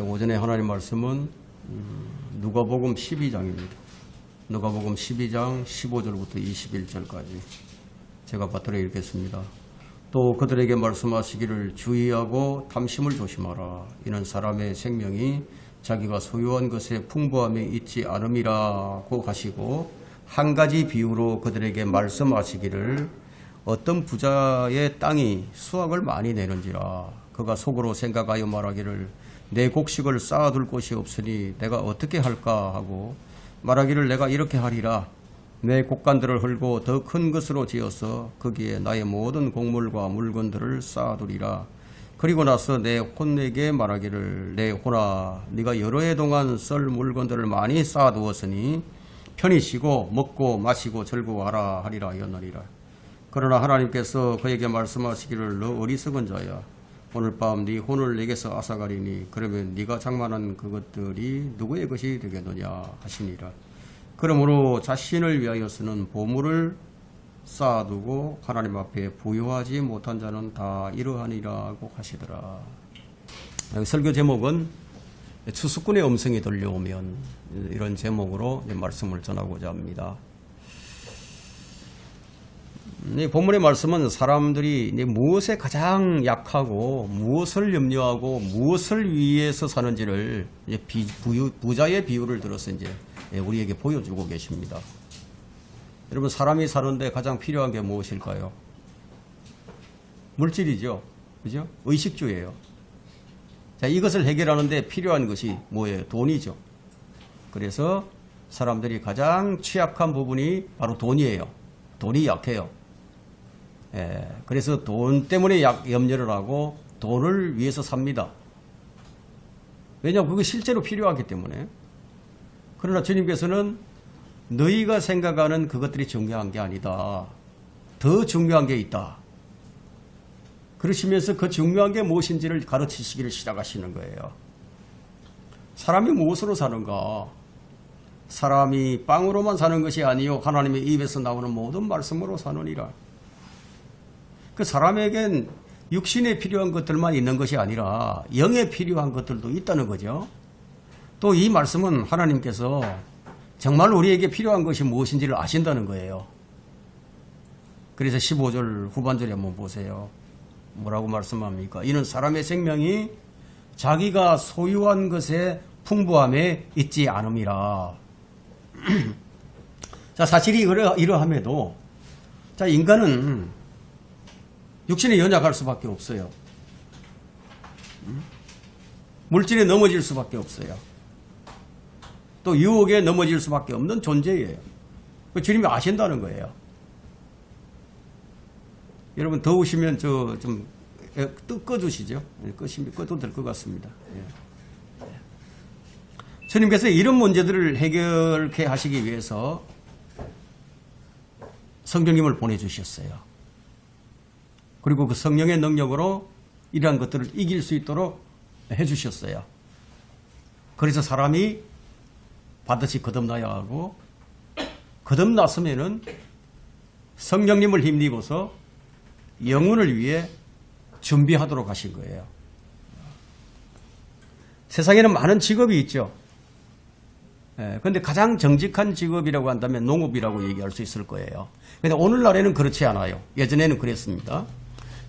오전에 하나님 말씀은 누가복음 12장입니다. 누가복음 12장 15절부터 21절까지 제가 받들어 읽겠습니다. 또 그들에게 말씀하시기를 주의하고 탐심을 조심하라. 이는 사람의 생명이 자기가 소유한 것에 풍부함에 있지 않음이라고 하시고, 한 가지 비유로 그들에게 말씀하시기를 어떤 부자의 땅이 수확을 많이 내는지라. 그가 속으로 생각하여 말하기를 내 곡식을 쌓아둘 곳이 없으니 내가 어떻게 할까 하고 말하기를 내가 이렇게 하리라. 내 곡간들을 헐고 더 큰 것으로 지어서 거기에 나의 모든 곡물과 물건들을 쌓아두리라. 그리고 나서 내 혼에게 말하기를 내 혼아, 네가 여러 해 동안 쓸 물건들을 많이 쌓아두었으니 편히 쉬고 먹고 마시고 즐거워하라 하리라 하였느니라. 그러나 하나님께서 그에게 말씀하시기를 너 어리석은 자야, 오늘 밤 네 혼을 내게서 앗아가리니 그러면 네가 장만한 그것들이 누구의 것이 되겠느냐 하시니라. 그러므로 자신을 위하여서는 보물을 쌓아두고 하나님 앞에 부유하지 못한 자는 다 이러하니라고 하시더라. 설교 제목은 추수꾼의 음성이 들려오면, 이런 제목으로 말씀을 전하고자 합니다. 이 본문의 말씀은 사람들이 무엇에 가장 약하고 무엇을 염려하고 무엇을 위해서 사는지를 부자의 비유를 들어서 이제 우리에게 보여주고 계십니다. 여러분, 사람이 사는데 가장 필요한 게 무엇일까요? 물질이죠. 그죠? 의식주예요. 자, 이것을 해결하는데 필요한 것이 뭐예요? 돈이죠. 그래서 사람들이 가장 취약한 부분이 바로 돈이에요. 돈이 약해요. 그래서 돈 때문에 염려를 하고 돈을 위해서 삽니다. 왜냐하면 그게 실제로 필요하기 때문에. 그러나 주님께서는 너희가 생각하는 그것들이 중요한 게 아니다. 더 중요한 게 있다. 그러시면서 그 중요한 게 무엇인지를 가르치시기를 시작하시는 거예요. 사람이 무엇으로 사는가? 사람이 빵으로만 사는 것이 아니요 하나님의 입에서 나오는 모든 말씀으로 사느니라. 그 사람에겐 육신에 필요한 것들만 있는 것이 아니라 영에 필요한 것들도 있다는 거죠. 또 이 말씀은 하나님께서 정말 우리에게 필요한 것이 무엇인지를 아신다는 거예요. 그래서 15절 후반절에 한번 보세요. 뭐라고 말씀합니까? 이는 사람의 생명이 자기가 소유한 것에 풍부함에 있지 않음이라. 자, 사실이 이러함에도, 자, 인간은 육신에 연약할 수밖에 없어요. 물질에 넘어질 수밖에 없어요. 또 유혹에 넘어질 수밖에 없는 존재예요. 주님이 아신다는 거예요. 여러분, 더우시면 좀 꺼주시죠. 꺼도 될 것 같습니다. 주님께서 이런 문제들을 해결케 하시기 위해서 성령님을 보내주셨어요. 그리고 그 성령의 능력으로 이러한 것들을 이길 수 있도록 해주셨어요. 그래서 사람이 반드시 거듭나야 하고, 거듭났으면은 성령님을 힘입어서 영혼을 위해 준비하도록 하신 거예요. 세상에는 많은 직업이 있죠. 그런데 가장 정직한 직업이라고 한다면 농업이라고 얘기할 수 있을 거예요. 근데 오늘날에는 그렇지 않아요. 예전에는 그랬습니다.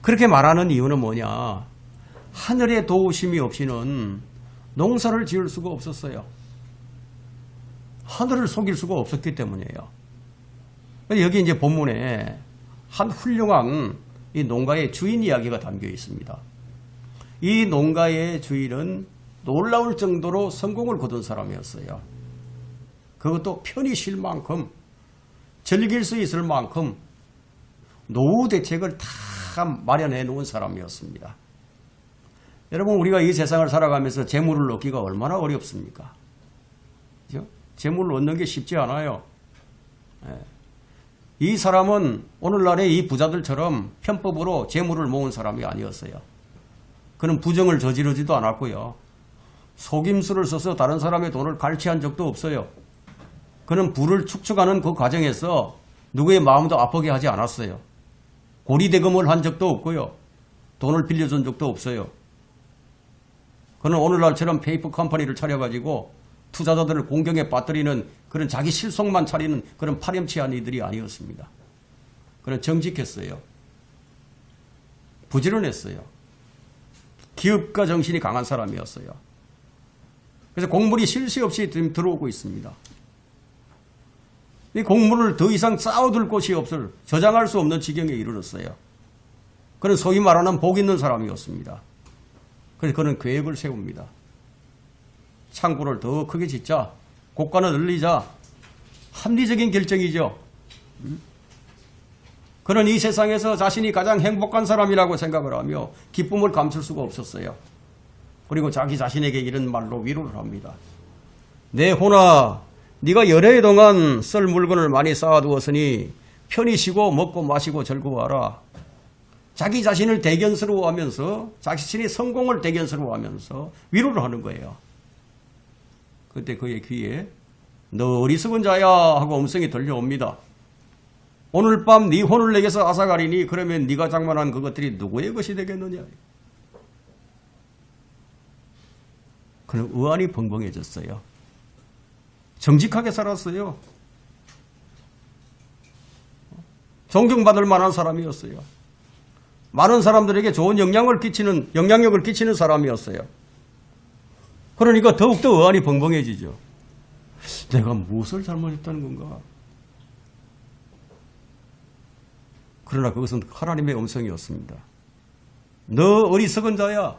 그렇게 말하는 이유는 뭐냐? 하늘의 도우심이 없이는 농사를 지을 수가 없었어요. 하늘을 속일 수가 없었기 때문이에요. 여기 이제 본문에 한 훌륭한 이 농가의 주인 이야기가 담겨 있습니다. 이 농가의 주인은 놀라울 정도로 성공을 거둔 사람이었어요. 그것도 편히 쉴 만큼, 즐길 수 있을 만큼 노후 대책을 다 마련해 놓은 사람이었습니다. 여러분, 우리가 이 세상을 살아가면서 재물을 얻기가 얼마나 어렵습니까? 그죠? 재물을 얻는 게 쉽지 않아요. 이 사람은 오늘날의 이 부자들처럼 편법으로 재물을 모은 사람이 아니었어요. 그는 부정을 저지르지도 않았고요. 속임수를 써서 다른 사람의 돈을 갈취한 적도 없어요. 그는 부를 축적하는 그 과정에서 누구의 마음도 아프게 하지 않았어요. 고리대금을 한 적도 없고요. 돈을 빌려준 적도 없어요. 그는 오늘날처럼 페이퍼 컴퍼니를 차려가지고 투자자들을 공경에 빠뜨리는 그런 자기 실속만 차리는 그런 파렴치한 이들이 아니었습니다. 그는 정직했어요. 부지런했어요. 기업가 정신이 강한 사람이었어요. 그래서 곡물이 쉴 새 없이 지금 들어오고 있습니다. 이 곡물을 더 이상 쌓아둘 곳이 없을 저장할 수 없는 지경에 이르렀어요. 그는 소위 말하는 복 있는 사람이었습니다. 그래서 그는 계획을 세웁니다. 창고를 더 크게 짓자, 고가는 늘리자. 합리적인 결정이죠. 그는 이 세상에서 자신이 가장 행복한 사람이라고 생각을 하며 기쁨을 감출 수가 없었어요. 그리고 자기 자신에게 이런 말로 위로를 합니다. 내 혼아, 네가 여러 해 동안 쓸 물건을 많이 쌓아두었으니 편히 쉬고 먹고 마시고 즐거워하라. 자기 자신을 대견스러워하면서 자신의 성공을 대견스러워하면서 위로를 하는 거예요. 그때 그의 귀에 너 어리석은 자야 하고 음성이 들려옵니다. 오늘 밤 네 혼을 내게서 앗아가리니 그러면 네가 장만한 그것들이 누구의 것이 되겠느냐. 그는 의안이 벙벙해졌어요. 정직하게 살았어요. 존경받을 만한 사람이었어요. 많은 사람들에게 좋은 영향력을 끼치는 사람이었어요. 그러니까 더욱더 의안이 벙벙해지죠. 내가 무엇을 잘못했다는 건가? 그러나 그것은 하나님의 음성이었습니다. 너 어리석은 자야.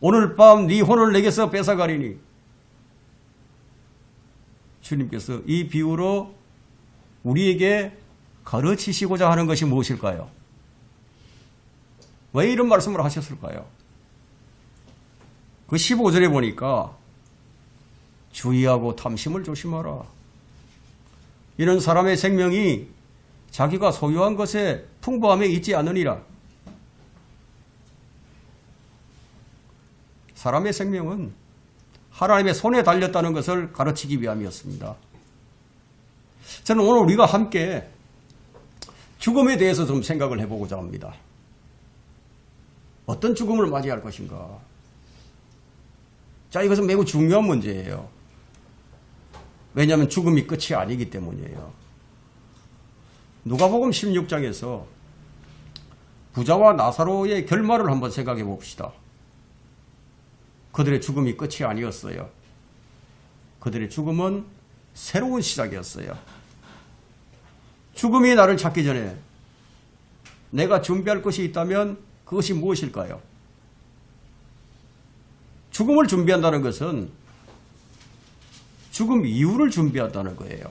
오늘 밤 네 혼을 내게서 뺏어가리니. 주님께서 이 비유로 우리에게 가르치시고자 하는 것이 무엇일까요? 왜 이런 말씀을 하셨을까요? 그 15절에 보니까 주의하고 탐심을 조심하라. 이런 사람의 생명이 자기가 소유한 것에 풍부함에 있지 않으니라. 사람의 생명은 하나님의 손에 달렸다는 것을 가르치기 위함이었습니다. 저는 오늘 우리가 함께 죽음에 대해서 좀 생각을 해보고자 합니다. 어떤 죽음을 맞이할 것인가? 자, 이것은 매우 중요한 문제예요. 왜냐하면 죽음이 끝이 아니기 때문이에요. 누가복음 16장에서 부자와 나사로의 결말을 한번 생각해 봅시다. 그들의 죽음이 끝이 아니었어요. 그들의 죽음은 새로운 시작이었어요. 죽음이 나를 찾기 전에 내가 준비할 것이 있다면 그것이 무엇일까요? 죽음을 준비한다는 것은 죽음 이후를 준비한다는 거예요.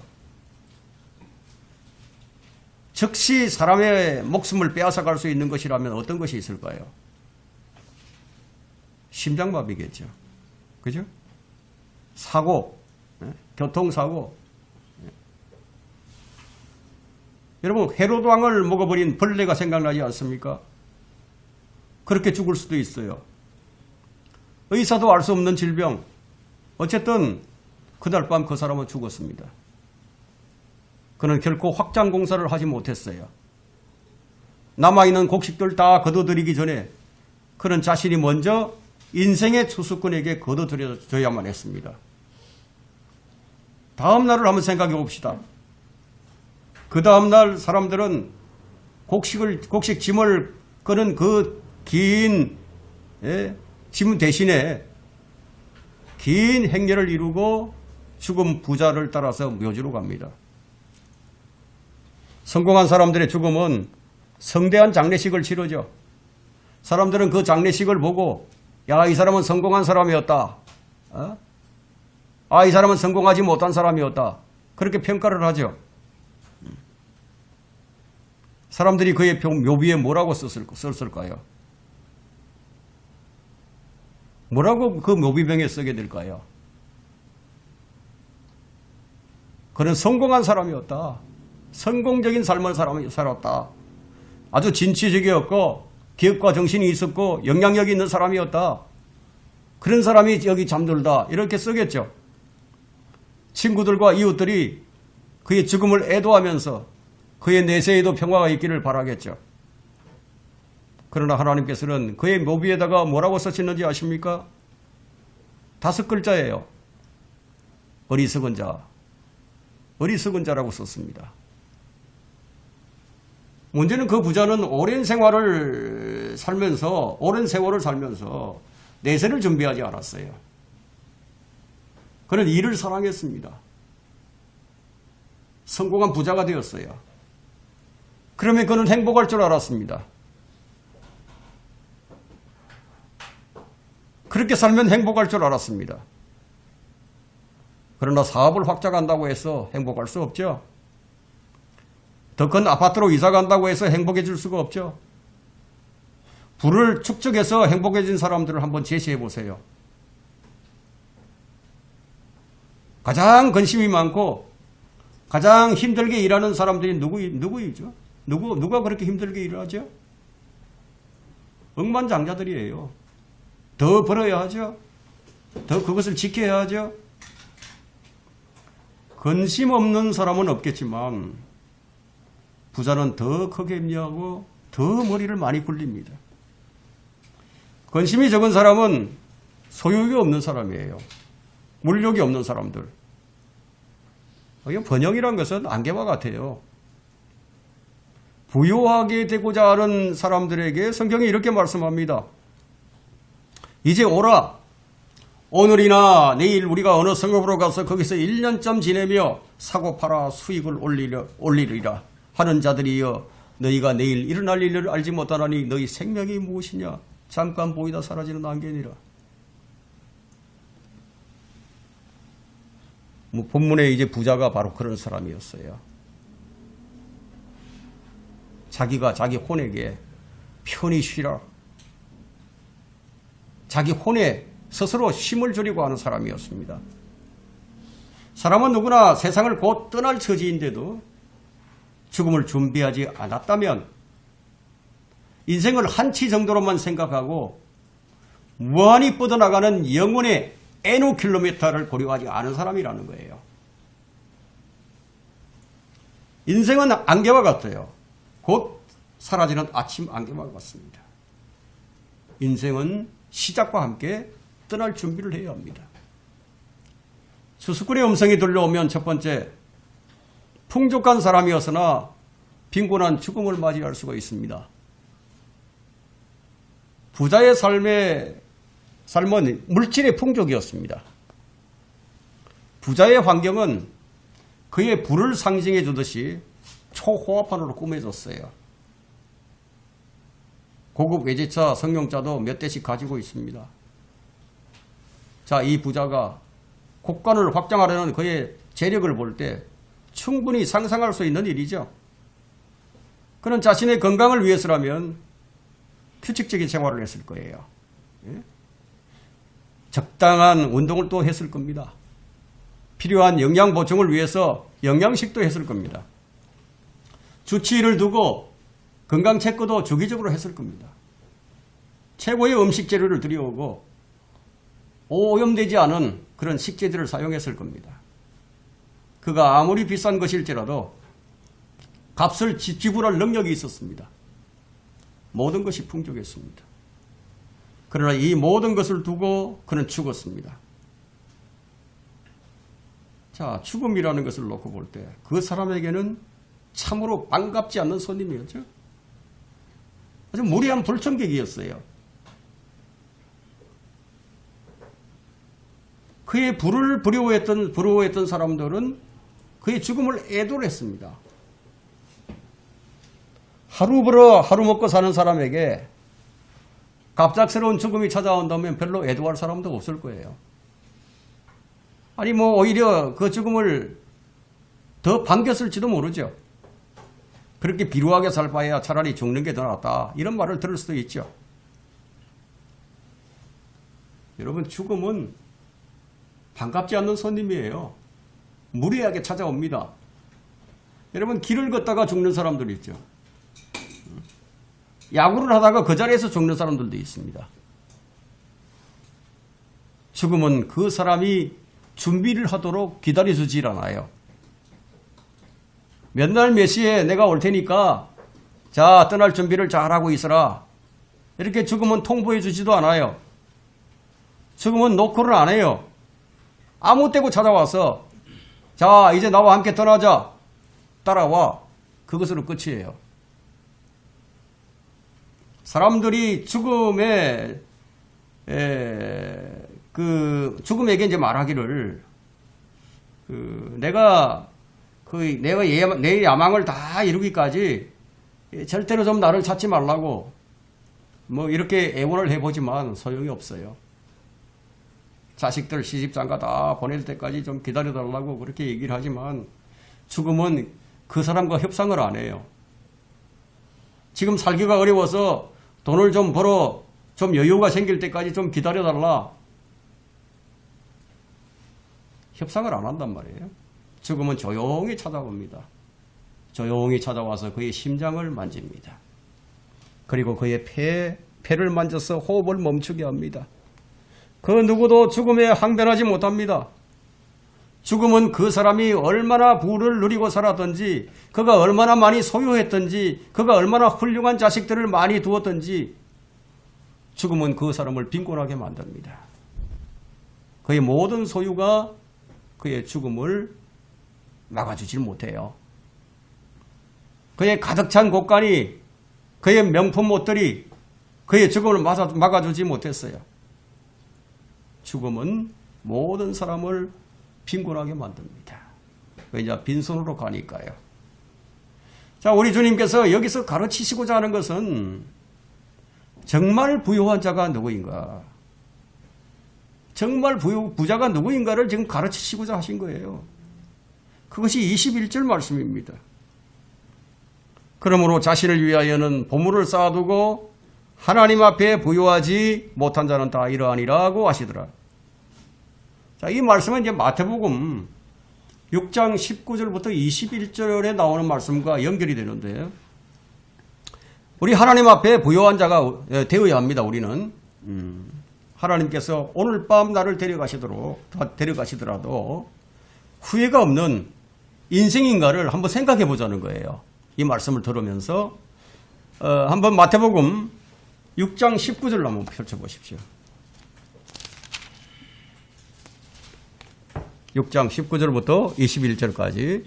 즉시 사람의 목숨을 빼앗아갈 수 있는 것이라면 어떤 것이 있을까요? 심장마비겠죠. 그죠? 사고, 교통사고. 여러분, 헤로드 왕을 먹어버린 벌레가 생각나지 않습니까? 그렇게 죽을 수도 있어요. 의사도 알 수 없는 질병. 어쨌든 그날 밤 그 사람은 죽었습니다. 그는 결코 확장 공사를 하지 못했어요. 남아있는 곡식들 다 거둬들이기 전에 그는 자신이 먼저 인생의 추수꾼에게 거둬들여야만 했습니다. 다음 날을 한번 생각해 봅시다. 그 다음 날 사람들은 곡식 짐을 끄는 그 긴 짐 대신에 긴 행렬을 이루고 죽은 부자를 따라서 묘지로 갑니다. 성공한 사람들의 죽음은 성대한 장례식을 치르죠. 사람들은 그 장례식을 보고 야, 이 사람은 성공한 사람이었다. 이 사람은 성공하지 못한 사람이었다. 그렇게 평가를 하죠. 사람들이 그의 묘비에 뭐라고 썼을까요? 뭐라고 그 묘비병에 쓰게 될까요? 그는 성공한 사람이었다. 성공적인 삶을 살았다. 아주 진취적이었고 기업가 정신이 있었고 영향력이 있는 사람이었다. 그런 사람이 여기 잠들다. 이렇게 쓰겠죠. 친구들과 이웃들이 그의 죽음을 애도하면서 그의 내세에도 평화가 있기를 바라겠죠. 그러나 하나님께서는 그의 묘비에다가 뭐라고 쓰시는지 아십니까? 5글자예요. 어리석은 자. 어리석은 자라고 썼습니다. 문제는 그 부자는 오랜 세월을 살면서 내세를 준비하지 않았어요. 그는 일을 사랑했습니다. 성공한 부자가 되었어요. 그러면 그는 행복할 줄 알았습니다. 그렇게 살면 행복할 줄 알았습니다. 그러나 사업을 확장한다고 해서 행복할 수 없죠. 더 큰 아파트로 이사 간다고 해서 행복해질 수가 없죠. 부를 축적해서 행복해진 사람들을 한번 제시해 보세요. 가장 근심이 많고 가장 힘들게 일하는 사람들이 누구이죠? 누가 그렇게 힘들게 일을 하죠? 억만장자들이에요. 더 벌어야 하죠. 더 그것을 지켜야 하죠. 근심 없는 사람은 없겠지만 부자는 더 크게 염려하고 더 머리를 많이 굴립니다. 근심이 적은 사람은 소유욕이 없는 사람이에요. 물욕이 없는 사람들. 번영이란 것은 안개와 같아요. 부유하게 되고자 하는 사람들에게 성경이 이렇게 말씀합니다. 이제 오라. 오늘이나 내일 우리가 어느 성읍으로 가서 거기서 1년쯤 지내며 사고 팔아 수익을 올리리라 하는 자들이여, 너희가 내일 일어날 일을 알지 못하나니 너희 생명이 무엇이냐? 잠깐 보이다 사라지는 안개니라. 본문에 이제 부자가 바로 그런 사람이었어요. 자기가 자기 혼에게 편히 쉬라. 자기 혼에 스스로 힘을 주려고 하는 사람이었습니다. 사람은 누구나 세상을 곧 떠날 처지인데도 죽음을 준비하지 않았다면 인생을 한치 정도로만 생각하고 무한히 뻗어나가는 영혼의 N 킬로미터를 고려하지 않은 사람이라는 거예요. 인생은 안개와 같아요. 곧 사라지는 아침 안개와 같습니다. 인생은 시작과 함께 떠날 준비를 해야 합니다. 수수꾼의 음성이 들려오면 첫 번째, 풍족한 사람이었으나 빈곤한 죽음을 맞이할 수가 있습니다. 부자의 삶은 물질의 풍족이었습니다. 부자의 환경은 그의 부를 상징해 주듯이 초호화판으로 꾸며졌어요. 고급 외제차, 승용차도 몇 대씩 가지고 있습니다. 자, 이 부자가 곳간을 확장하려는 그의 재력을 볼 때 충분히 상상할 수 있는 일이죠. 그는 자신의 건강을 위해서라면 규칙적인 생활을 했을 거예요. 적당한 운동을 또 했을 겁니다. 필요한 영양 보충을 위해서 영양식도 했을 겁니다. 주치의를 두고 건강 체크도 주기적으로 했을 겁니다. 최고의 음식 재료를 들여오고 오염되지 않은 그런 식재들을 사용했을 겁니다. 그가 아무리 비싼 것일지라도 값을 지불할 능력이 있었습니다. 모든 것이 풍족했습니다. 그러나 이 모든 것을 두고 그는 죽었습니다. 자, 죽음이라는 것을 놓고 볼 때 그 사람에게는 참으로 반갑지 않는 손님이었죠. 아주 무례한 불청객이었어요. 그의 부를 부러워했던 사람들은 그의 죽음을 애도를 했습니다. 하루 벌어 하루 먹고 사는 사람에게 갑작스러운 죽음이 찾아온다면 별로 애도할 사람도 없을 거예요. 아니 오히려 그 죽음을 더 반겼을지도 모르죠. 그렇게 비루하게 살 바에야 차라리 죽는 게 더 낫다, 이런 말을 들을 수도 있죠. 여러분, 죽음은 반갑지 않는 손님이에요. 무례하게 찾아옵니다. 여러분, 길을 걷다가 죽는 사람들이 있죠. 야구를 하다가 그 자리에서 죽는 사람들도 있습니다. 죽음은 그 사람이 준비를 하도록 기다려주질 않아요. 몇 날 몇 시에 내가 올 테니까 자, 떠날 준비를 잘하고 있어라, 이렇게 죽으면 통보해 주지도 않아요. 죽으면 노크를 안 해요. 아무 때고 찾아와서 자 이제 나와 함께 떠나자. 따라와. 그것으로 끝이에요. 사람들이 죽음에게 이제 말하기를 내가 내 야망을 다 이루기까지 절대로 좀 나를 찾지 말라고 뭐 이렇게 애원을 해보지만 소용이 없어요. 자식들 시집장가 다 보낼 때까지 좀 기다려달라고 그렇게 얘기를 하지만 죽음은 그 사람과 협상을 안 해요. 지금 살기가 어려워서 돈을 좀 벌어 좀 여유가 생길 때까지 좀 기다려달라. 협상을 안 한단 말이에요. 죽음은 조용히 찾아옵니다. 조용히 찾아와서 그의 심장을 만집니다. 그리고 그의 폐를 만져서 호흡을 멈추게 합니다. 그 누구도 죽음에 항변하지 못합니다. 죽음은 그 사람이 얼마나 부를 누리고 살았던지, 그가 얼마나 많이 소유했던지, 그가 얼마나 훌륭한 자식들을 많이 두었던지, 죽음은 그 사람을 빈곤하게 만듭니다. 그의 모든 소유가 그의 죽음을 막아주질 못해요. 그의 가득 찬 곳간이, 그의 명품 옷들이 그의 죽음을 막아주지 못했어요. 죽음은 모든 사람을 빈곤하게 만듭니다. 왜냐? 빈손으로 가니까요. 자, 우리 주님께서 여기서 가르치시고자 하는 것은 정말 부유한 자가 누구인가? 정말 부자가 누구인가를 지금 가르치시고자 하신 거예요. 그것이 21절 말씀입니다. 그러므로 자신을 위하여는 보물을 쌓아두고 하나님 앞에 부유하지 못한 자는 다 이러하니라고 하시더라. 자, 이 말씀은 이제 마태복음 6장 19절부터 21절에 나오는 말씀과 연결이 되는데요. 우리 하나님 앞에 부유한 자가 되어야 합니다. 우리는 하나님께서 오늘 밤 나를 데려가시더라도 후회가 없는 인생인가를 한번 생각해 보자는 거예요. 이 말씀을 들으면서 한번 마태복음 6장 19절로 한번 펼쳐보십시오. 6장 19절부터 21절까지.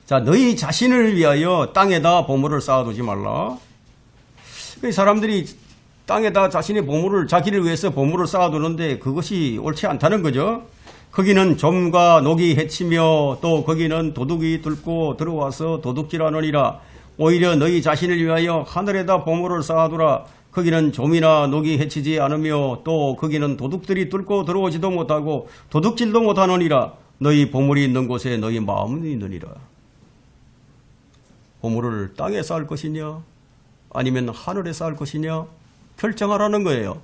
자, 너희 자신을 위하여 땅에다 보물을 쌓아두지 말라. 사람들이 땅에다 자신의 보물을, 자기를 위해서 보물을 쌓아두는데 그것이 옳지 않다는 거죠. 거기는 좀과 녹이 해치며 또 거기는 도둑이 뚫고 들어와서 도둑질하느니라. 오히려 너희 자신을 위하여 하늘에다 보물을 쌓아두라. 거기는 좀이나 녹이 해치지 않으며 또 거기는 도둑들이 뚫고 들어오지도 못하고 도둑질도 못하느니라. 너희 보물이 있는 곳에 너희 마음은 있느니라. 보물을 땅에 쌓을 것이냐 아니면 하늘에 쌓을 것이냐 결정하라는 거예요.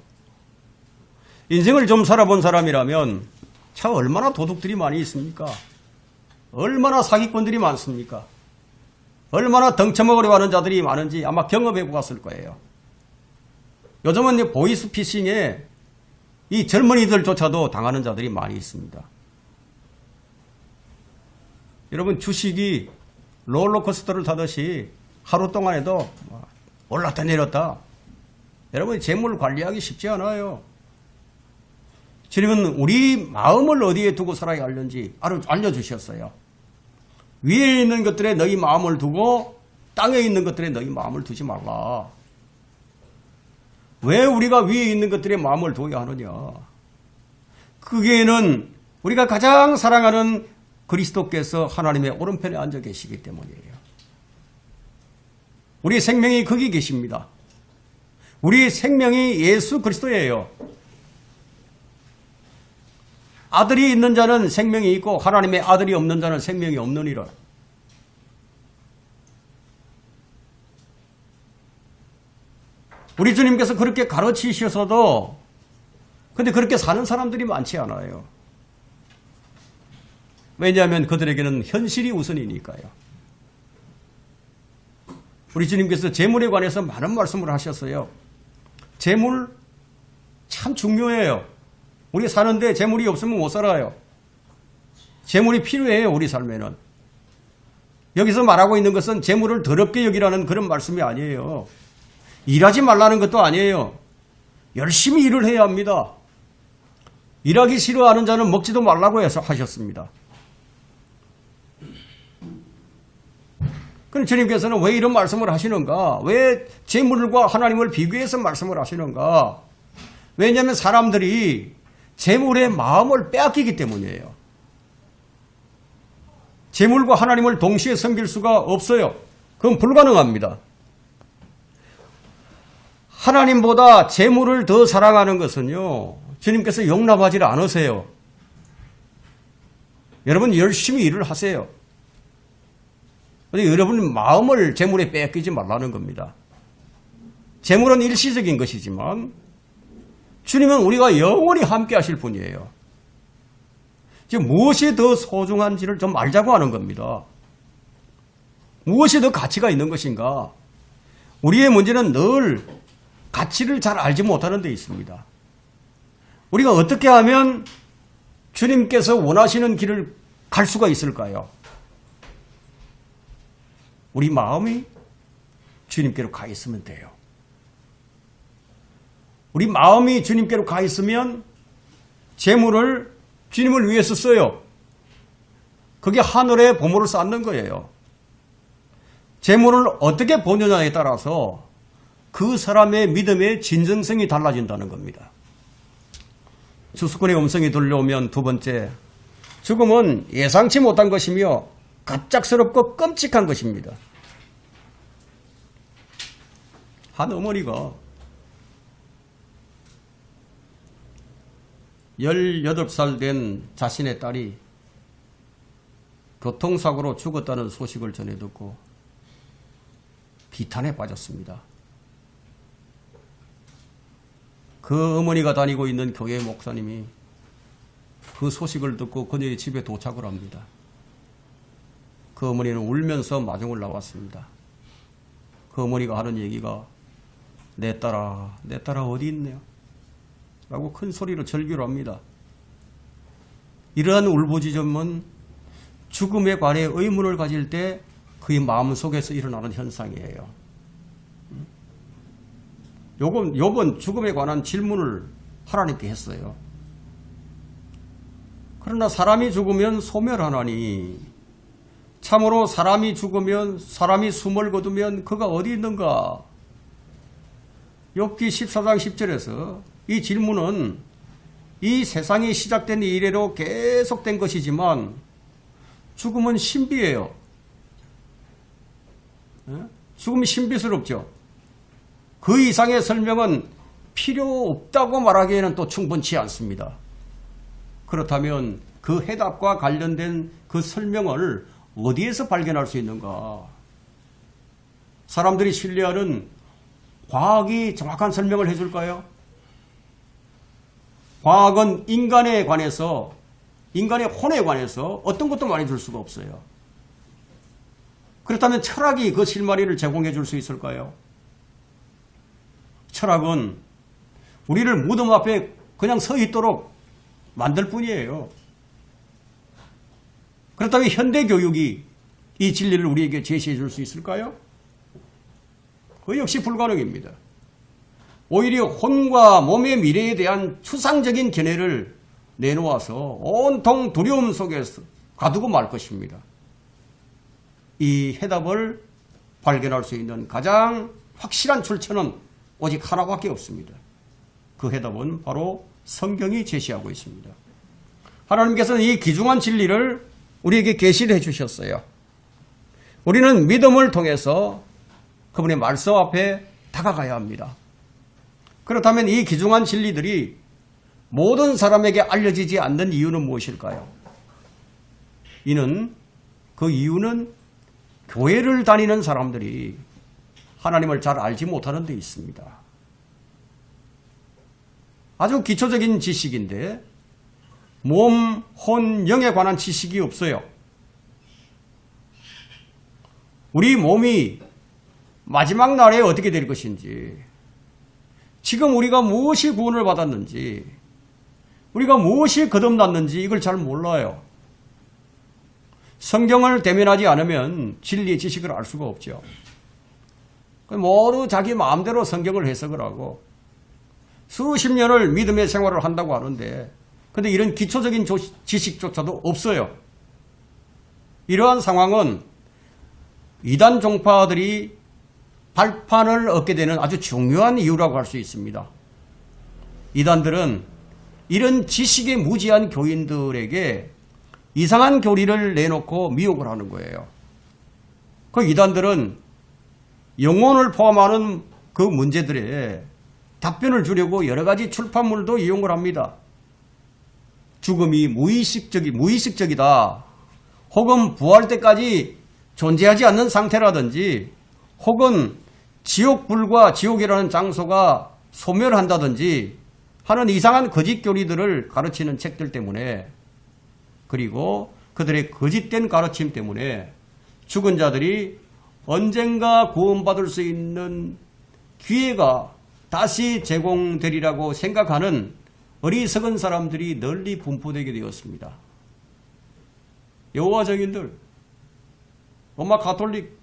인생을 좀 살아본 사람이라면 참 얼마나 도둑들이 많이 있습니까? 얼마나 사기꾼들이 많습니까? 얼마나 덩쳐먹으려고 하는 자들이 많은지 아마 경험해 보았을 거예요. 요즘은 보이스피싱에 이 젊은이들조차도 당하는 자들이 많이 있습니다. 여러분, 주식이 롤러코스터를 타듯이 하루 동안에도 올랐다 내렸다. 여러분, 재물 관리하기 쉽지 않아요. 주님은 우리 마음을 어디에 두고 살아야 하는지 알려주셨어요. 위에 있는 것들에 너희 마음을 두고 땅에 있는 것들에 너희 마음을 두지 말라. 왜 우리가 위에 있는 것들에 마음을 둬야 하느냐? 그게는 우리가 가장 사랑하는 그리스도께서 하나님의 오른편에 앉아 계시기 때문이에요. 우리 생명이 거기 계십니다. 우리 생명이 예수 그리스도예요. 아들이 있는 자는 생명이 있고 하나님의 아들이 없는 자는 생명이 없느니라. 우리 주님께서 그렇게 가르치셔서도 근데 그렇게 사는 사람들이 많지 않아요. 왜냐하면 그들에게는 현실이 우선이니까요. 우리 주님께서 재물에 관해서 많은 말씀을 하셨어요. 재물 참 중요해요. 우리 사는데 재물이 없으면 못 살아요. 재물이 필요해요. 우리 삶에는. 여기서 말하고 있는 것은 재물을 더럽게 여기라는 그런 말씀이 아니에요. 일하지 말라는 것도 아니에요. 열심히 일을 해야 합니다. 일하기 싫어하는 자는 먹지도 말라고 해서 하셨습니다. 그럼 주님께서는 왜 이런 말씀을 하시는가? 왜 재물과 하나님을 비교해서 말씀을 하시는가? 왜냐하면 사람들이 재물의 마음을 빼앗기기 때문이에요. 재물과 하나님을 동시에 섬길 수가 없어요. 그건 불가능합니다. 하나님보다 재물을 더 사랑하는 것은요, 주님께서 용납하지 않으세요. 여러분 열심히 일을 하세요. 여러분 마음을 재물에 빼앗기지 말라는 겁니다. 재물은 일시적인 것이지만 주님은 우리가 영원히 함께 하실 분이에요. 지금 무엇이 더 소중한지를 좀 알자고 하는 겁니다. 무엇이 더 가치가 있는 것인가? 우리의 문제는 늘 가치를 잘 알지 못하는 데 있습니다. 우리가 어떻게 하면 주님께서 원하시는 길을 갈 수가 있을까요? 우리 마음이 주님께로 가 있으면 돼요. 우리 마음이 주님께로 가 있으면 재물을 주님을 위해서 써요. 그게 하늘에 보물을 쌓는 거예요. 재물을 어떻게 보느냐에 따라서 그 사람의 믿음의 진정성이 달라진다는 겁니다. 주수꾼의 음성이 들려오면 두 번째, 죽음은 예상치 못한 것이며 갑작스럽고 끔찍한 것입니다. 한 어머니가 18살 된 자신의 딸이 교통사고로 죽었다는 소식을 전해 듣고 비탄에 빠졌습니다. 그 어머니가 다니고 있는 교회 목사님이 그 소식을 듣고 그녀의 집에 도착을 합니다. 그 어머니는 울면서 마중을 나왔습니다. 그 어머니가 하는 얘기가 내 딸아 어디 있냐? 라고 큰 소리로 절규를 합니다. 이러한 울부짖음은 죽음에 관해 의문을 가질 때 그의 마음속에서 일어나는 현상이에요. 요번 죽음에 관한 질문을 하나님께 했어요. 그러나 사람이 죽으면 소멸하나니 참으로 사람이 죽으면 사람이 숨을 거두면 그가 어디 있는가? 욥기 14장 10절에서 이 질문은 이 세상이 시작된 이래로 계속된 것이지만 죽음은 신비예요. 죽음이 신비스럽죠. 그 이상의 설명은 필요 없다고 말하기에는 또 충분치 않습니다. 그렇다면 그 해답과 관련된 그 설명을 어디에서 발견할 수 있는가? 사람들이 신뢰하는 과학이 정확한 설명을 해줄까요? 과학은 인간에 관해서, 인간의 혼에 관해서 어떤 것도 말해줄 수가 없어요. 그렇다면 철학이 그 실마리를 제공해 줄 수 있을까요? 철학은 우리를 무덤 앞에 그냥 서 있도록 만들 뿐이에요. 그렇다면 현대 교육이 이 진리를 우리에게 제시해 줄 수 있을까요? 그 역시 불가능입니다. 오히려 혼과 몸의 미래에 대한 추상적인 견해를 내놓아서 온통 두려움 속에서 가두고 말 것입니다. 이 해답을 발견할 수 있는 가장 확실한 출처는 오직 하나밖에 없습니다. 그 해답은 바로 성경이 제시하고 있습니다. 하나님께서는 이 귀중한 진리를 우리에게 계시를 해주셨어요. 우리는 믿음을 통해서 그분의 말씀 앞에 다가가야 합니다. 그렇다면 이 귀중한 진리들이 모든 사람에게 알려지지 않는 이유는 무엇일까요? 그 이유는 교회를 다니는 사람들이 하나님을 잘 알지 못하는 데 있습니다. 아주 기초적인 지식인데 몸, 혼, 영에 관한 지식이 없어요. 우리 몸이 마지막 날에 어떻게 될 것인지, 지금 우리가 무엇이 구원을 받았는지, 우리가 무엇이 거듭났는지 이걸 잘 몰라요. 성경을 대면하지 않으면 진리의 지식을 알 수가 없죠. 모두 자기 마음대로 성경을 해석을 하고 수십 년을 믿음의 생활을 한다고 하는데 근데 이런 기초적인 지식조차도 없어요. 이러한 상황은 이단 종파들이 발판을 얻게 되는 아주 중요한 이유라고 할 수 있습니다. 이단들은 이런 지식에 무지한 교인들에게 이상한 교리를 내놓고 미혹을 하는 거예요. 그 이단들은 영혼을 포함하는 그 문제들에 답변을 주려고 여러 가지 출판물도 이용을 합니다. 죽음이 무의식적이다. 혹은 부활 때까지 존재하지 않는 상태라든지 혹은 지옥불과 지옥이라는 장소가 소멸한다든지 하는 이상한 거짓 교리들을 가르치는 책들 때문에 그리고 그들의 거짓된 가르침 때문에 죽은 자들이 언젠가 구원받을 수 있는 기회가 다시 제공되리라고 생각하는 어리석은 사람들이 널리 분포되게 되었습니다. 여호와 증인들, 로마 가톨릭,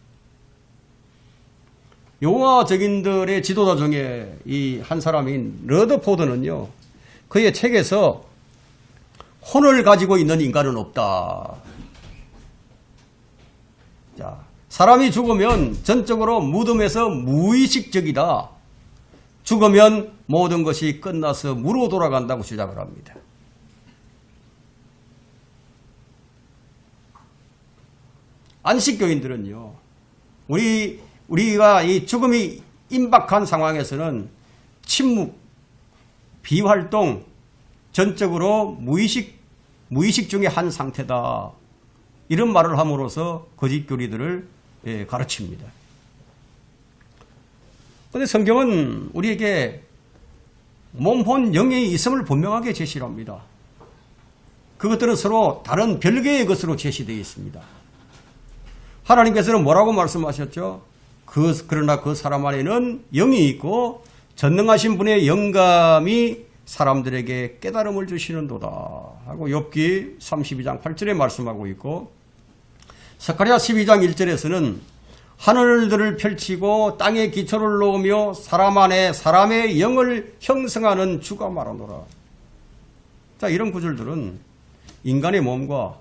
여호와 증인들의 지도자 중에 이 한 사람인 러더포드는요, 그의 책에서 혼을 가지고 있는 인간은 없다. 자, 사람이 죽으면 전적으로 무덤에서 무의식적이다. 죽으면 모든 것이 끝나서 무로 돌아간다고 주장을 합니다. 안식교인들은요, 우리가 이 죽음이 임박한 상황에서는 침묵, 비활동, 전적으로 무의식 중의 한 상태다. 이런 말을 함으로써 거짓 교리들을 가르칩니다. 그런데 성경은 우리에게 몸, 혼, 영의 있음을 분명하게 제시를 합니다. 그것들은 서로 다른 별개의 것으로 제시되어 있습니다. 하나님께서는 뭐라고 말씀하셨죠? 그러나 그 사람 안에는 영이 있고 전능하신 분의 영감이 사람들에게 깨달음을 주시는도다 하고 욥기 32장 8절에 말씀하고 있고 스가랴 12장 1절에서는 하늘들을 펼치고 땅에 기초를 놓으며 사람 안에 사람의 영을 형성하는 주가 말하노라. 자, 이런 구절들은 인간의 몸과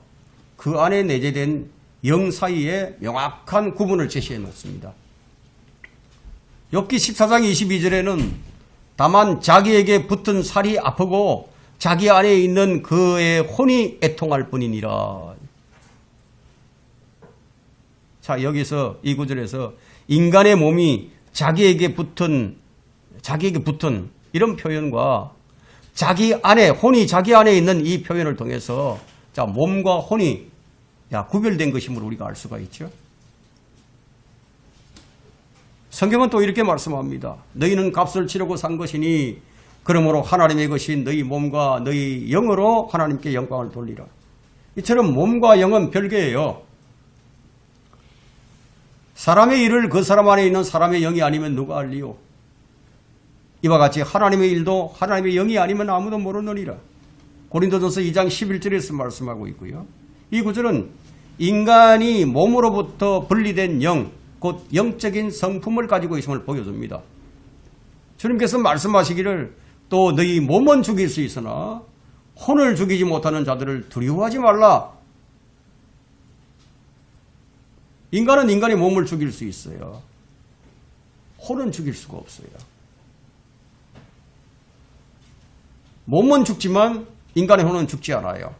그 안에 내재된 영 사이에 명확한 구분을 제시해 놓습니다. 욥기 14장 22절에는 다만 자기에게 붙은 살이 아프고 자기 안에 있는 그의 혼이 애통할 뿐이니라. 자, 여기서 이 구절에서 인간의 몸이 자기에게 붙은 이런 표현과 자기 안에, 혼이 자기 안에 있는 이 표현을 통해서 자, 몸과 혼이 구별된 것임을 우리가 알 수가 있죠. 성경은 또 이렇게 말씀합니다. 너희는 값을 치르고 산 것이니 그러므로 하나님의 것인 너희 몸과 너희 영으로 하나님께 영광을 돌리라. 이처럼 몸과 영은 별개예요. 사람의 일을 그 사람 안에 있는 사람의 영이 아니면 누가 알리요? 이와 같이 하나님의 일도 하나님의 영이 아니면 아무도 모르느니라. 고린도전서 2장 11절에서 말씀하고 있고요. 이 구절은 인간이 몸으로부터 분리된 영, 곧 영적인 성품을 가지고 있음을 보여줍니다. 주님께서 말씀하시기를 또 너희 몸은 죽일 수 있으나 혼을 죽이지 못하는 자들을 두려워하지 말라. 인간은 인간의 몸을 죽일 수 있어요. 혼은 죽일 수가 없어요. 몸은 죽지만 인간의 혼은 죽지 않아요.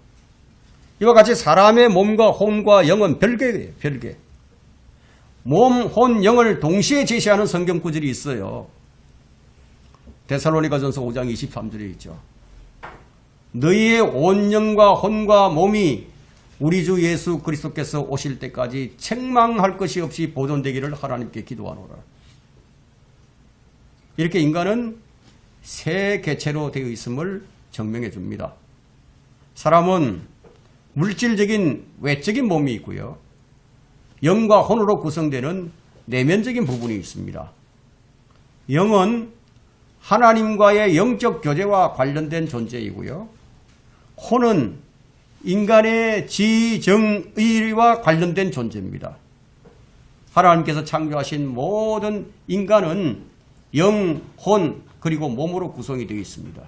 이와 같이 사람의 몸과 혼과 영은 별개예요. 별개. 몸, 혼, 영을 동시에 제시하는 성경 구절이 있어요. 데살로니가전서 5장 23절에 있죠. 너희의 온 영과 혼과 몸이 우리 주 예수 그리스도께서 오실 때까지 책망할 것이 없이 보존되기를 하나님께 기도하노라. 이렇게 인간은 세 개체로 되어 있음을 증명해 줍니다. 사람은 물질적인 외적인 몸이 있고요. 영과 혼으로 구성되는 내면적인 부분이 있습니다. 영은 하나님과의 영적 교제와 관련된 존재이고요. 혼은 인간의 지정의와 관련된 존재입니다. 하나님께서 창조하신 모든 인간은 영, 혼, 그리고 몸으로 구성이 되어 있습니다.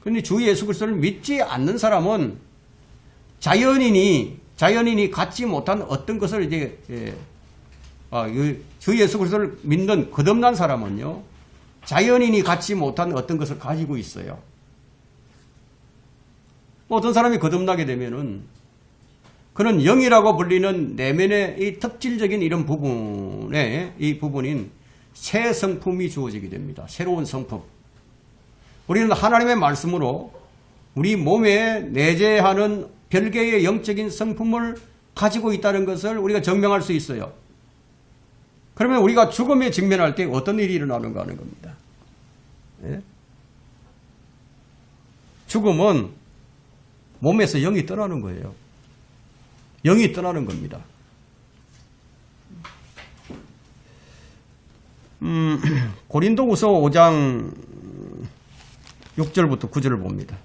그런데 주 예수 그리스도를 믿지 않는 사람은 자연인이 갖지 못한 어떤 것을 주 예수 그리스도를 믿는 거듭난 사람은요, 자연인이 갖지 못한 어떤 것을 가지고 있어요. 어떤 사람이 거듭나게 되면은 그는 영이라고 불리는 내면의 이 특질적인 이런 부분에 이 부분인 새 성품이 주어지게 됩니다. 새로운 성품. 우리는 하나님의 말씀으로 우리 몸에 내재하는 별개의 영적인 성품을 가지고 있다는 것을 우리가 증명할 수 있어요. 그러면 우리가 죽음에 직면할 때 어떤 일이 일어나는가 하는 겁니다. 예? 죽음은 몸에서 영이 떠나는 거예요. 영이 떠나는 겁니다. 고린도후서 5장 6절부터 9절을 봅니다.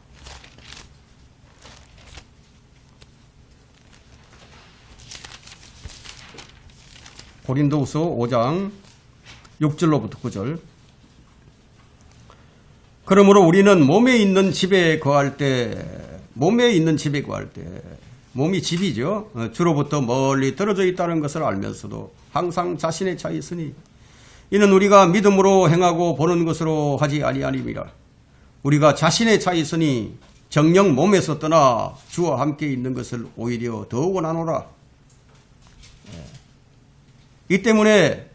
고린도후서 5장 6절로부터 9절. 그러므로 우리는 몸에 있는 집에 거할 때 몸이 집이죠. 주로부터 멀리 떨어져 있다는 것을 알면서도 항상 자신의 차에 있으니 이는 우리가 믿음으로 행하고 보는 것으로 하지 아니함이라. 우리가 자신의 차에 있으니 정녕 몸에서 떠나 주와 함께 있는 것을 오히려 더 원하노라. 이 때문에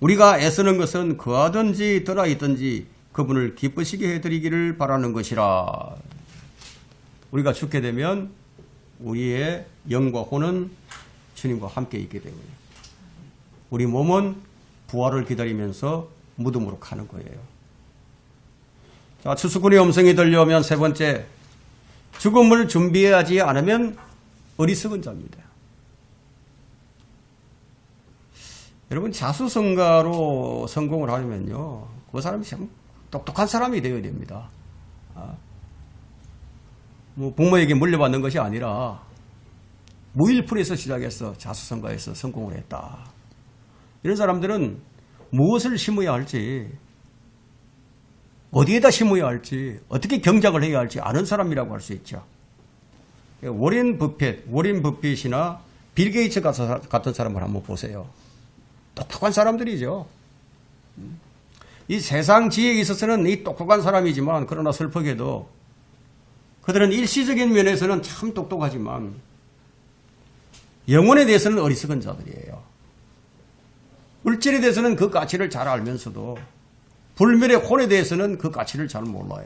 우리가 애쓰는 것은 거하든지 떠나 있든지 그분을 기쁘시게 해드리기를 바라는 것이라. 우리가 죽게 되면 우리의 영과 혼은 주님과 함께 있게 되고요. 우리 몸은 부활을 기다리면서 무덤으로 가는 거예요. 자, 추수꾼의 음성이 들려오면 세 번째, 죽음을 준비하지 않으면 어리석은 자입니다. 여러분, 자수성가로 성공을 하려면요, 그 사람이 참 똑똑한 사람이 되어야 됩니다. 부모에게 물려받는 것이 아니라 무일푼에서 시작해서 자수성가에서 성공을 했다. 이런 사람들은 무엇을 심어야 할지, 어디에다 심어야 할지, 어떻게 경작을 해야 할지 아는 사람이라고 할 수 있죠. 워렌 버핏이나 빌 게이츠 같은 사람을 한번 보세요. 똑똑한 사람들이죠. 이 세상 지혜에 있어서는 이 똑똑한 사람이지만, 그러나 슬프게도 그들은 일시적인 면에서는 참 똑똑하지만 영혼에 대해서는 어리석은 자들이에요. 물질에 대해서는 그 가치를 잘 알면서도 불멸의 혼에 대해서는 그 가치를 잘 몰라요.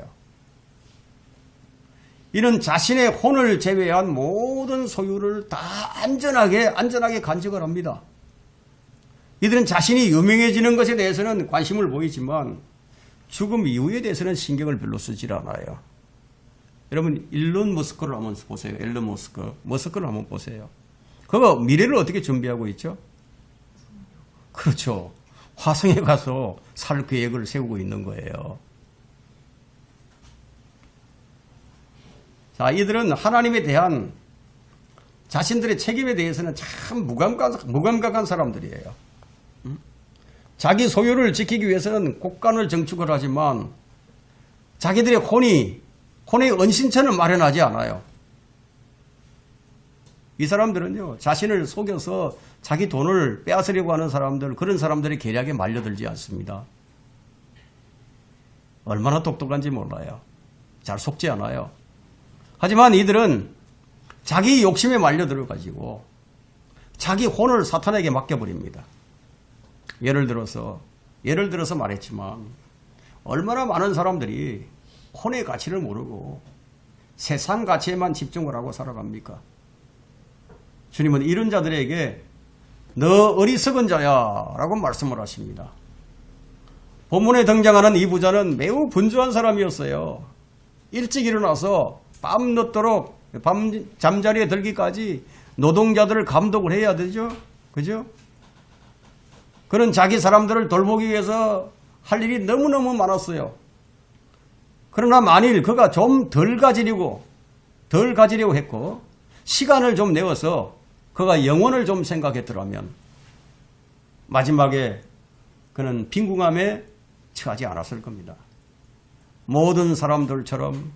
이는 자신의 혼을 제외한 모든 소유를 다 안전하게 간직을 합니다. 이들은 자신이 유명해지는 것에 대해서는 관심을 보이지만 죽음 이후에 대해서는 신경을 별로 쓰질 않아요. 여러분, 일론 머스크를 한번 보세요. 일론 머스크를 한번 보세요. 그가 미래를 어떻게 준비하고 있죠? 그렇죠. 화성에 가서 살 계획을 세우고 있는 거예요. 자, 이들은 하나님에 대한 자신들의 책임에 대해서는 참 무감각한 사람들이에요. 자기 소유를 지키기 위해서는 곳간을 정축을 하지만 자기들의 혼의 은신처는 마련하지 않아요. 이 사람들은요, 자신을 속여서 자기 돈을 빼앗으려고 하는 사람들, 그런 사람들의 계략에 말려들지 않습니다. 얼마나 똑똑한지 몰라요. 잘 속지 않아요. 하지만 이들은 자기 욕심에 말려들어가지고 자기 혼을 사탄에게 맡겨버립니다. 예를 들어서 말했지만 얼마나 많은 사람들이 혼의 가치를 모르고 세상 가치에만 집중을 하고 살아갑니까? 주님은 이런 자들에게 너 어리석은 자야 라고 말씀을 하십니다. 본문에 등장하는 이 부자는 매우 분주한 사람이었어요. 일찍 일어나서 밤 늦도록 잠자리에 들기까지 노동자들을 감독을 해야 되죠. 그죠? 그는 자기 사람들을 돌보기 위해서 할 일이 너무너무 많았어요. 그러나 만일 그가 좀 덜 가지려고 덜 가지려고 했고 시간을 좀 내어서 그가 영혼을 좀 생각했더라면 마지막에 그는 빈궁함에 처하지 않았을 겁니다. 모든 사람들처럼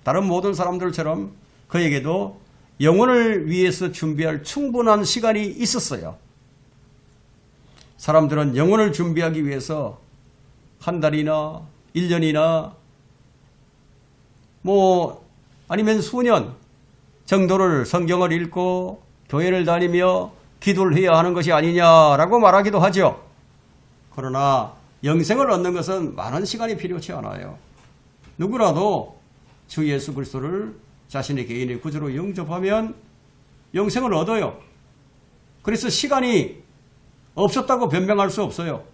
다른 모든 사람들처럼 그에게도 영혼을 위해서 준비할 충분한 시간이 있었어요. 사람들은 영혼을 준비하기 위해서 한 달이나 1년이나 아니면 수년 정도를 성경을 읽고 교회를 다니며 기도를 해야 하는 것이 아니냐라고 말하기도 하죠. 그러나 영생을 얻는 것은 많은 시간이 필요치 않아요. 누구라도 주 예수 그리스도를 자신의 개인의 구주로 영접하면 영생을 얻어요. 그래서 시간이 없었다고 변명할 수 없어요.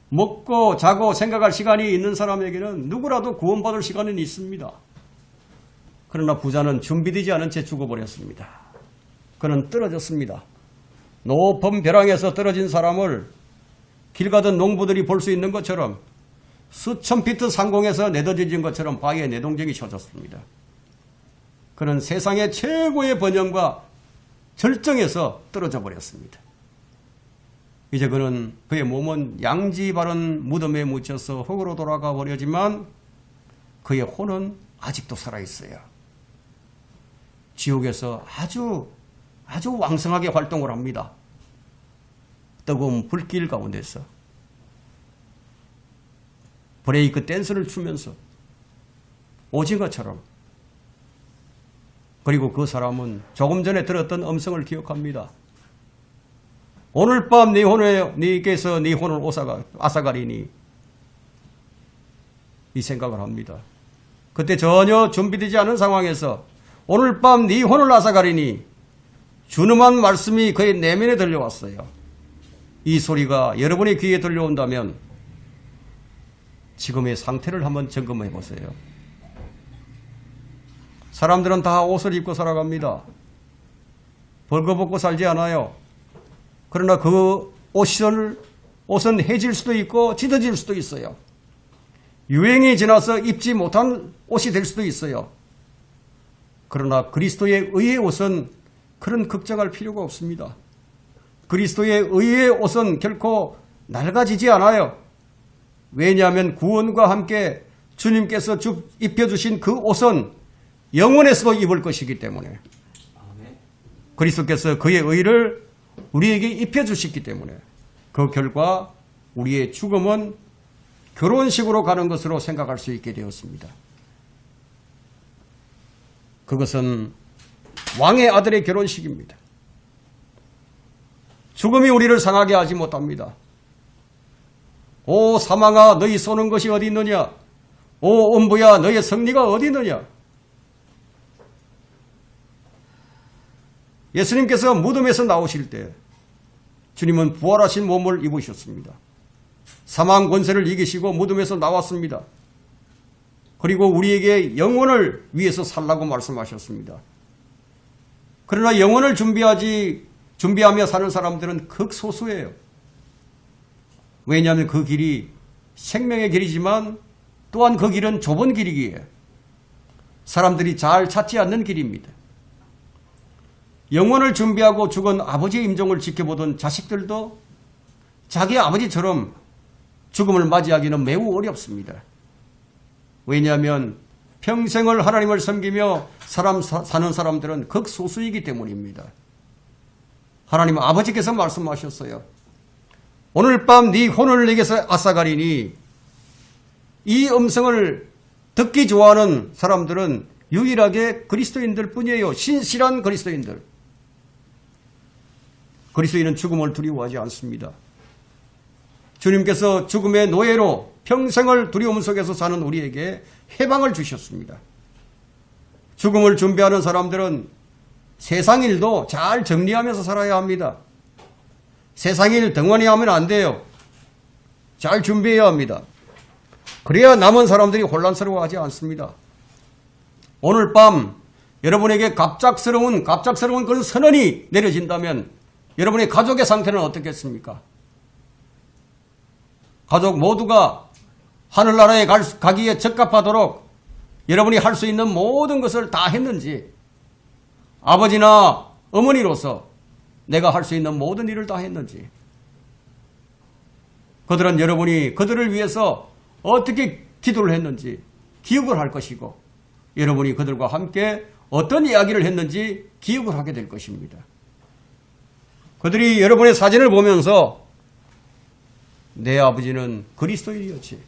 먹고 자고 생각할 시간이 있는 사람에게는 누구라도 구원받을 시간은 있습니다. 그러나 부자는 준비되지 않은 채 죽어버렸습니다. 그는 떨어졌습니다. 높은 벼랑에서 떨어진 사람을 길 가던 농부들이 볼 수 있는 것처럼 수천 피트 상공에서 내던진 것처럼 바위에 내동댕이 쳐졌습니다. 그는 세상의 최고의 번영과 절정에서 떨어져 버렸습니다. 이제 그의 몸은 양지 바른 무덤에 묻혀서 흙으로 돌아가 버려지만 그의 혼은 아직도 살아있어요. 지옥에서 아주 왕성하게 활동을 합니다. 뜨거운 불길 가운데서 브레이크 댄스를 추면서 오징어처럼. 그리고 그 사람은 조금 전에 들었던 음성을 기억합니다. 오늘 밤 네께서 네 혼을 앗아가리니 이 생각을 합니다. 그때 전혀 준비되지 않은 상황에서 오늘 밤 네 혼을 앗아가리니 준엄한 말씀이 그의 내면에 들려왔어요. 이 소리가 여러분의 귀에 들려온다면 지금의 상태를 한번 점검해 보세요. 사람들은 다 옷을 입고 살아갑니다. 벌거벗고 살지 않아요. 그러나 그 옷은 해질 수도 있고 찢어질 수도 있어요. 유행이 지나서 입지 못한 옷이 될 수도 있어요. 그러나 그리스도의 의의 옷은 그런 걱정할 필요가 없습니다. 그리스도의 의의 옷은 결코 낡아지지 않아요. 왜냐하면 구원과 함께 주님께서 입혀주신 그 옷은 영원에서도 입을 것이기 때문에 그리스도께서 그의 의를 우리에게 입혀주셨기 때문에 그 결과 우리의 죽음은 결혼식으로 가는 것으로 생각할 수 있게 되었습니다. 그것은 왕의 아들의 결혼식입니다. 죽음이 우리를 상하게 하지 못합니다. 오 사망아 너희 쏘는 것이 어디 있느냐? 오 음부야 너희의 승리가 어디 있느냐? 예수님께서 무덤에서 나오실 때 주님은 부활하신 몸을 입으셨습니다. 사망 권세를 이기시고 무덤에서 나왔습니다. 그리고 우리에게 영혼을 위해서 살라고 말씀하셨습니다. 그러나 영혼을 준비하며 사는 사람들은 극소수예요. 왜냐하면 그 길이 생명의 길이지만 또한 그 길은 좁은 길이기에 사람들이 잘 찾지 않는 길입니다. 영혼을 준비하고 죽은 아버지의 임종을 지켜보던 자식들도 자기 아버지처럼 죽음을 맞이하기는 매우 어렵습니다. 왜냐하면 평생을 하나님을 섬기며 사는 사람들은 극소수이기 때문입니다. 하나님 아버지께서 말씀하셨어요. 오늘 밤 네 혼을 내게서 앗아가리니 이 음성을 듣기 좋아하는 사람들은 유일하게 그리스도인들 뿐이에요. 신실한 그리스도인들. 그리스도인은 죽음을 두려워하지 않습니다. 주님께서 죽음의 노예로 평생을 두려움 속에서 사는 우리에게 해방을 주셨습니다. 죽음을 준비하는 사람들은 세상 일도 잘 정리하면서 살아야 합니다. 세상 일 덩어리 하면 안 돼요. 잘 준비해야 합니다. 그래야 남은 사람들이 혼란스러워하지 않습니다. 오늘 밤 여러분에게 갑작스러운 그런 선언이 내려진다면 여러분의 가족의 상태는 어떻겠습니까? 가족 모두가 하늘나라에 가기에 적합하도록 여러분이 할 수 있는 모든 것을 다 했는지, 아버지나 어머니로서 내가 할 수 있는 모든 일을 다 했는지, 그들은 여러분이 그들을 위해서 어떻게 기도를 했는지 기억을 할 것이고, 여러분이 그들과 함께 어떤 이야기를 했는지 기억을 하게 될 것입니다. 그들이 여러분의 사진을 보면서 내 아버지는 그리스도인이었지,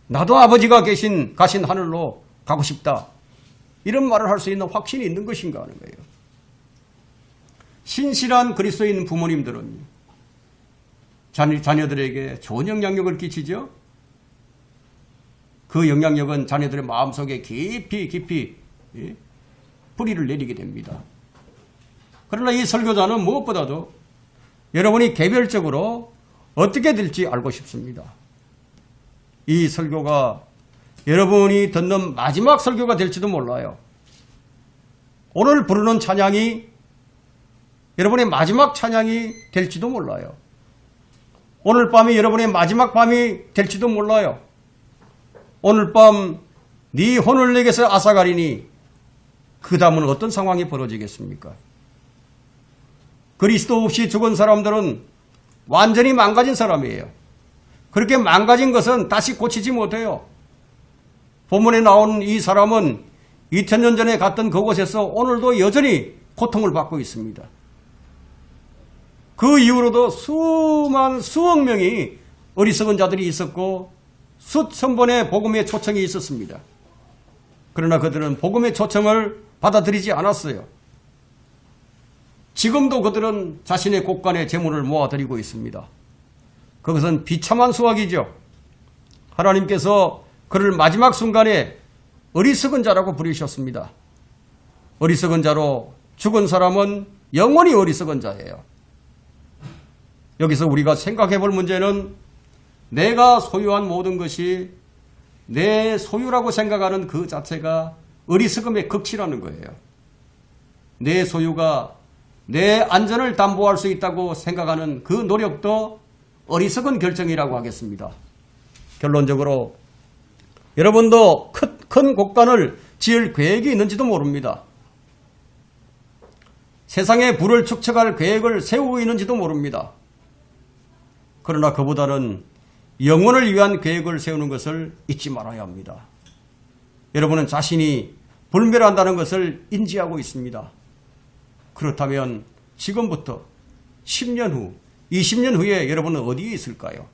나도 아버지가 가신 하늘로 가고 싶다, 이런 말을 할 수 있는 확신이 있는 것인가 하는 거예요. 신실한 그리스도인 부모님들은 자녀들에게 좋은 영향력을 끼치죠. 그 영향력은 자녀들의 마음속에 깊이 뿌리를 내리게 됩니다. 그러나 이 설교자는 무엇보다도 여러분이 개별적으로 어떻게 될지 알고 싶습니다. 이 설교가 여러분이 듣는 마지막 설교가 될지도 몰라요. 오늘 부르는 찬양이 여러분의 마지막 찬양이 될지도 몰라요. 오늘 밤이 여러분의 마지막 밤이 될지도 몰라요. 오늘 밤 네 혼을 내게서 앗아가리니 그 다음은 어떤 상황이 벌어지겠습니까? 그리스도 없이 죽은 사람들은 완전히 망가진 사람이에요. 그렇게 망가진 것은 다시 고치지 못해요. 본문에 나온 이 사람은 2000년 전에 갔던 그곳에서 오늘도 여전히 고통을 받고 있습니다. 그 이후로도 수억 명이 어리석은 자들이 있었고 수천 번의 복음의 초청이 있었습니다. 그러나 그들은 복음의 초청을 받아들이지 않았어요. 지금도 그들은 자신의 곳간에 재물을 모아드리고 있습니다. 그것은 비참한 수확이죠. 하나님께서 그를 마지막 순간에 어리석은 자라고 부르셨습니다. 어리석은 자로 죽은 사람은 영원히 어리석은 자예요. 여기서 우리가 생각해 볼 문제는 내가 소유한 모든 것이 내 소유라고 생각하는 그 자체가 어리석음의 극치라는 거예요. 내 소유가 내 안전을 담보할 수 있다고 생각하는 그 노력도 어리석은 결정이라고 하겠습니다. 결론적으로 여러분도 큰 곳간을 지을 계획이 있는지도 모릅니다. 세상의 부를 축적할 계획을 세우고 있는지도 모릅니다. 그러나 그보다는 영혼을 위한 계획을 세우는 것을 잊지 말아야 합니다. 여러분은 자신이 불멸한다는 것을 인지하고 있습니다. 그렇다면 지금부터 10년 후, 20년 후에 여러분은 어디에 있을까요?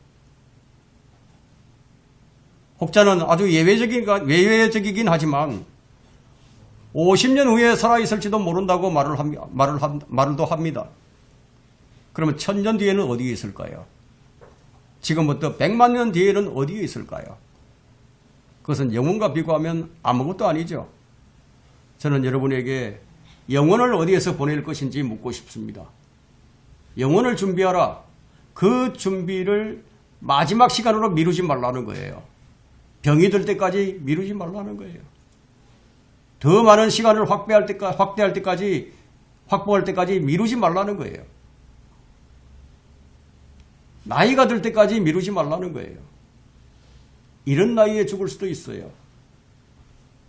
혹자는 아주 예외적이긴 하지만 50년 후에 살아있을지도 모른다고 말도 합니다. 그러면 1000년 뒤에는 어디에 있을까요? 지금부터 100만 년 뒤에는 어디에 있을까요? 그것은 영혼과 비교하면 아무것도 아니죠. 저는 여러분에게 영혼을 어디에서 보낼 것인지 묻고 싶습니다. 영혼을 준비하라. 그 준비를 마지막 시간으로 미루지 말라는 거예요. 병이 들 때까지 미루지 말라는 거예요. 더 많은 시간을 확보할 때까지 미루지 말라는 거예요. 나이가 들 때까지 미루지 말라는 거예요. 이런 나이에 죽을 수도 있어요.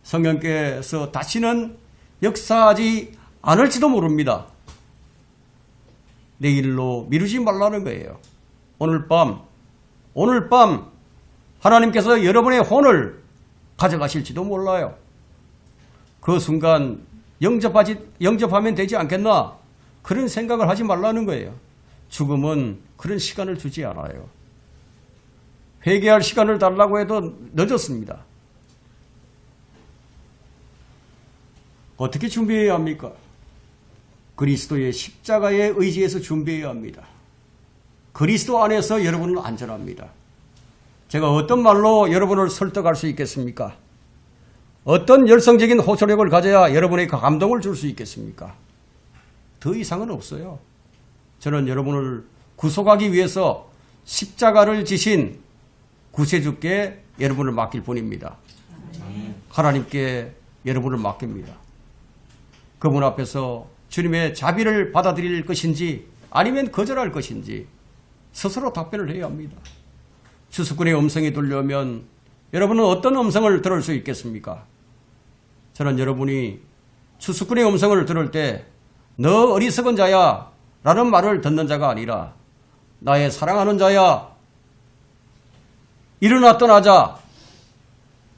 성령께서 다시는 역사하지 않을지도 모릅니다. 내일로 미루지 말라는 거예요. 오늘 밤 하나님께서 여러분의 혼을 가져가실지도 몰라요. 그 순간 영접하면 되지 않겠나? 그런 생각을 하지 말라는 거예요. 죽음은 그런 시간을 주지 않아요. 회개할 시간을 달라고 해도 늦었습니다. 어떻게 준비해야 합니까? 그리스도의 십자가의 의지에서 준비해야 합니다. 그리스도 안에서 여러분은 안전합니다. 제가 어떤 말로 여러분을 설득할 수 있겠습니까? 어떤 열성적인 호소력을 가져야 여러분에게 감동을 줄 수 있겠습니까? 더 이상은 없어요. 저는 여러분을 구속하기 위해서 십자가를 지신 구세주께 여러분을 맡길 뿐입니다. 하나님께 여러분을 맡깁니다. 그분 앞에서 주님의 자비를 받아들일 것인지 아니면 거절할 것인지 스스로 답변을 해야 합니다. 추수꾼의 음성이 들려오면 여러분은 어떤 음성을 들을 수 있겠습니까? 저는 여러분이 추수꾼의 음성을 들을 때 너 어리석은 자야 라는 말을 듣는 자가 아니라 나의 사랑하는 자야 일어나 떠나자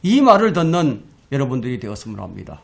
이 말을 듣는 여러분들이 되었으면 합니다.